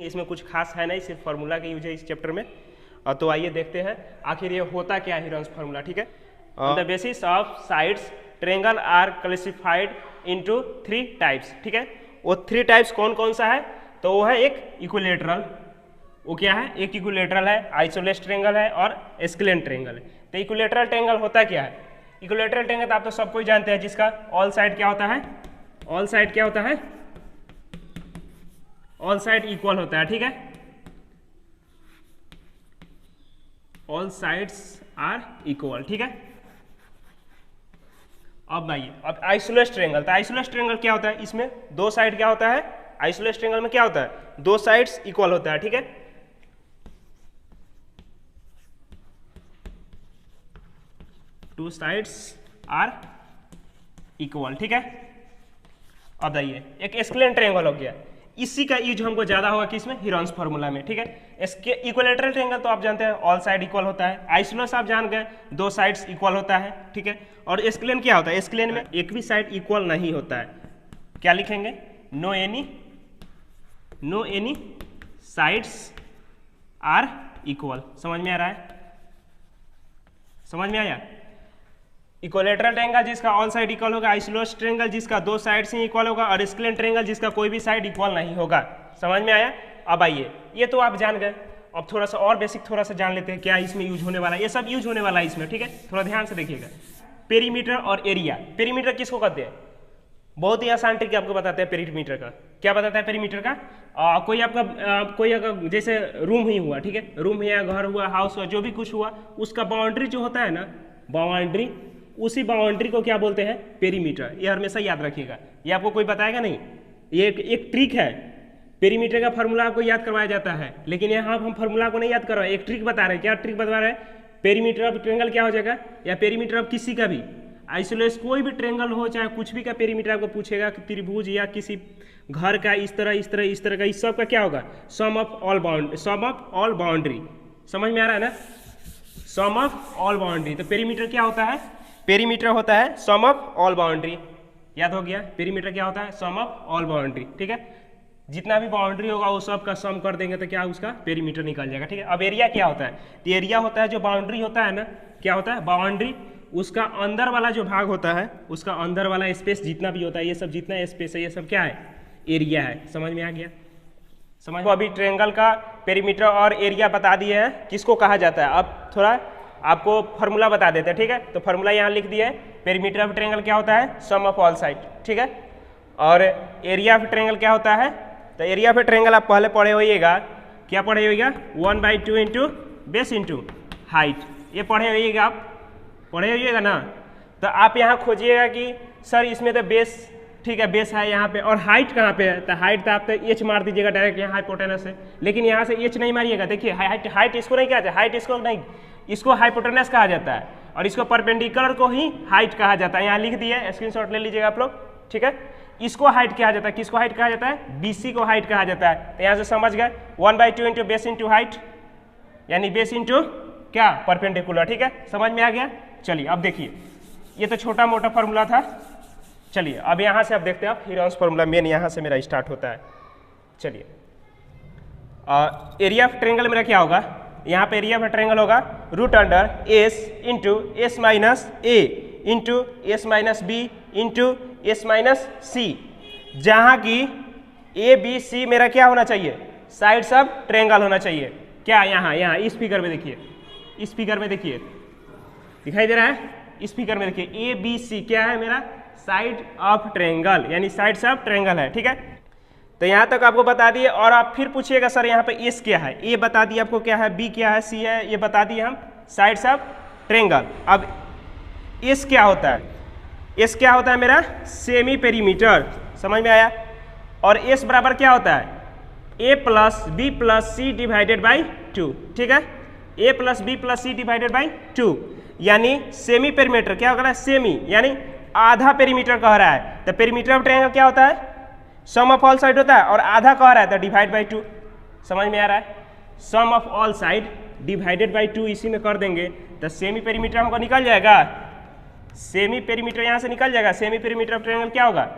इसमें कुछ खास है नहीं, सिर्फ फार्मूला का यूज है इस चैप्टर में। तो आइए देखते हैं आखिर ये होता क्या है हीरोन्स फार्मूला। ठीक है, on the basis of sides triangle are classified into 3 types. ठीक है, वो 3 टाइप्स कौन कौन सा है? तो वो है एक इक्विलेटरल, वो क्या है? एक इक्विलेटरल है, आइसोलेस ट्रायंगल है और स्केलेन ट्रायंगल है। तो इक्विलेटरल ट्रायंगल होता क्या है? इक्विलेटरल ट्रायंगल तो आप तो सब कोई जानते हैं, जिसका ऑल साइड क्या होता है? ऑल साइड क्या होता है? ऑल साइड इक्वल होता है। ठीक है, ऑल साइड्स आर इक्वल। ठीक है, अब आइए अब आइसोलेस ट्रायंगल। तो आइसोलेस ट्रायंगल क्या होता है? इसमें 2 साइड क्या होता है? आइसोलेस ट्रायंगल में क्या होता है? 2 साइड्स इक्वल होता है। ठीक है, 2 साइड्स आर इक्वल। ठीक है, अब आइए एक स्केलेन ट्रायंगल हो गया, इसी का यूज हमको ज्यादा होगा किसमें? हीरोन्स फार्मूला में। ठीक है, इसके इक्विलेटरल ट्रायंगल तो आप जानते हैं ऑल साइड इक्वल होता है, आइसोलेस आप जान गए 2 साइड्स इक्वल होता है। ठीक है, और स्केलेन क्या होता है? स्केलेन में एक भी साइड इक्वल नहीं होता है। क्या लिखेंगे? No any sides are equal. समझ में आ रहा है? समझ में आया? इक्विलेटरल ट्रायंगल जिसका ऑल साइड इक्वल होगा, आइसोलेस ट्रायंगल जिसका 2 साइड से इक्वल होगा, और स्केलेन ट्रायंगल जिसका कोई भी साइड इक्वल नहीं होगा। समझ में आया? अब आइए, ये तो आप जान गए, अब थोड़ा सा और बेसिक थोड़ा सा जान लेते हैं क्या इसमें यूज होने वाला है। ये सब यूज होने वाला है इसमें। ठीक है, थोड़ा ध्यान से देखिएगा। पेरीमीटर और एरिया। पेरीमीटर किसको कहते हैं? बहुत ही आसान ट्रिक आपको बताते हैं पेरीमीटर का। क्या बताता है पेरीमीटर का? कोई आपका कोई अगर जैसे रूम ही हुआ, ठीक है, रूम या घर हुआ, हाउस हुआ, जो भी कुछ हुआ, उसका बाउंड्री जो होता है ना, बाउंड्री, उसी बाउंड्री को क्या बोलते हैं? पेरीमीटर। ये हमेशा याद रखिएगा, ये आपको कोई बताएगा नहीं, ये एक ट्रिक है। पेरीमीटर का फार्मूला आपको याद करवाया जाता है, लेकिन यहाँ हम फार्मूला को नहीं याद करवाए, एक ट्रिक बता रहे हैं। क्या ट्रिक बता रहे हैं? पेरीमीटर ऑफ ट्रायंगल क्या हो जाएगा, या पेरीमीटर ऑफ किसी का भी आइसोलेस कोई भी ट्रायंगल हो, चाहे कुछ भी का पेरीमीटर आपको पूछेगा कि त्रिभुज या किसी घर का इस तरह इस तरह इस तरह का, इस सब का क्या होगा? Sum of all boundary. समझ में आ रहा है ना? सम ऑफ ऑल बाउंड्री। तो पेरीमीटर क्या होता है? पेरीमीटर होता है सम ऑफ ऑल बाउंड्री। याद हो गया? पेरीमीटर क्या होता है? Sum of all boundary. ठीक है, जितना भी बाउंड्री होगा वो सब का सम कर देंगे तो क्या उसका पेरीमीटर निकल जाएगा। ठीक है, अब एरिया क्या होता है? तो एरिया होता है जो बाउंड्री होता है ना, क्या होता है? बाउंड्री, उसका अंदर वाला जो भाग होता है, उसका अंदर वाला स्पेस जितना भी होता है, ये सब जितना स्पेस है, ये सब क्या है? एरिया है। समझ में आ गया? समझ को अभी ट्रायंगल का पेरीमीटर और एरिया बता दिए हैं, किसको कहा जाता है। अब थोड़ा आपको फार्मूला बता देते हैं। ठीक है, तो फार्मूला यहाँ लिख दिए। पेरीमीटर ऑफ ट्रायंगल क्या होता है? Sum of all side. ठीक है, और एरिया ऑफ ट्रायंगल क्या होता है? तो एरिया ऑफ ट्रायंगल आप पहले पढ़े होइएगा, क्या पढ़े होइएगा? 1/2 इंटू बेस इंटू हाइट। ये पढ़े होइएगा, आप पढ़े होइएगा ना। तो आप यहाँ खोजिएगा कि सर इसमें तो बेस, ठीक है, बेस है यहाँ पे, और हाइट कहाँ पे है? तो हाइट तो आप तो एच मार दीजिएगा डायरेक्ट, यहाँ हाइपोटेनस है, लेकिन यहाँ से एच नहीं मारिएगा। देखिए हाइट इसको नहीं कहा जाता, हाइट इसको नहीं, इसको हाइपोटेनस कहा जाता है, और इसको परपेंडिकुलर को ही हाइट कहा जाता है। यहाँ लिख दिए, स्क्रीनशॉट ले लीजिएगा आप लोग। ठीक है, इसको हाइट कहा जाता है, किसको हाइट कहा जाता है? बीसी को हाइट कहा जाता है। तो यहाँ से समझ गए, 1/2 इंटू बेस इंटू हाइट, यानी बेस इंटू क्या? परपेंडिकुलर। ठीक है, समझ में आ गया? चलिए अब देखिए, ये तो छोटा मोटा फार्मूला था। चलिए अब यहाँ से आप देखते हैं, आप हीरोन्स फार्मूला मेन यहाँ से मेरा स्टार्ट होता है। चलिए, एरिया ऑफ ट्रायंगल मेरा क्या होगा? यहाँ पे एरिया ऑफ ट्रायंगल होगा root under s into s minus a into s minus b into s minus c, जहाँ की ए बी सी मेरा क्या होना चाहिए? साइड्स ऑफ ट्रायंगल होना चाहिए। क्या? यहाँ इस फिगर में देखिए, इस फिगर में देखिए, दिखाई दे रहा है? इस फिगर में देखिए, ए बी सी क्या है मेरा? साइड ऑफ ट्रायंगल, यानी साइड्स ऑफ ट्रायंगल है। ठीक है, तो यहाँ तक आपको बता दिए, और आप फिर पूछिएगा सर यहाँ पे एस क्या है? ए बता दिए आपको क्या है, बी क्या है, सी है, ये बता दिए हम, साइड्स ऑफ ट्रायंगल। अब एस क्या होता है? एस क्या होता है मेरा? Semi perimeter. समझ में आया? और एस बराबर क्या होता है? A plus b plus c divided by 2। ठीक है, a plus b plus c divided by 2, यानी सेमी पेरीमीटर क्या होगा? सेमी यानी आधा पेरीमीटर कह रहा है। तो पेरीमीटर ऑफ ट्रायंगल क्या होता है? सम ऑफ ऑल साइड होता है, और आधा कह रहा है तो डिवाइड बाई 2। समझ में आ रहा है? Sum of all side divided by 2 इसी में कर देंगे तो सेमी पेरीमीटर हमको निकल जाएगा। सेमी पेरीमीटर यहाँ से निकल जाएगा। सेमी पेरीमीटर ऑफ ट्रायंगल क्या होगा?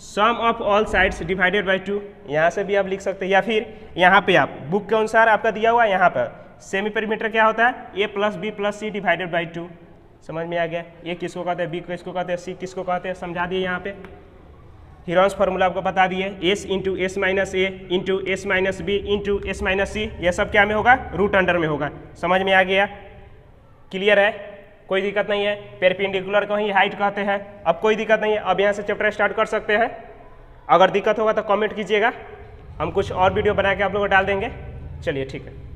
Sum of all sides divided by 2, यहाँ से भी आप लिख सकते हैं, या फिर यहाँ पे आप बुक के अनुसार आपका दिया हुआ है, यहाँ पर सेमी पेरीमीटर क्या होता है, a plus b plus c divided by 2। समझ में आ गया, ए किसको कहते हैं, बी किसको कहते हैं, सी किसको कहते हैं, समझा दिए। यहाँ पे हीरोन्स फार्मूला आपको बता दिए, s into s minus a into s minus b into s minus c, यह सब क्या में होगा, रूट अंडर में होगा। समझ में आ गया, क्लियर है, कोई दिक्कत नहीं है। पेरपेंडिकुलर को ही हाइट कहते हैं। अब कोई दिक्कत नहीं है, अब यहाँ से चैप्टर स्टार्ट कर सकते हैं। अगर दिक्कत होगा तो कमेंट कीजिएगा, हम कुछ और वीडियो बना के आप लोगों को डाल देंगे। चलिए ठीक है।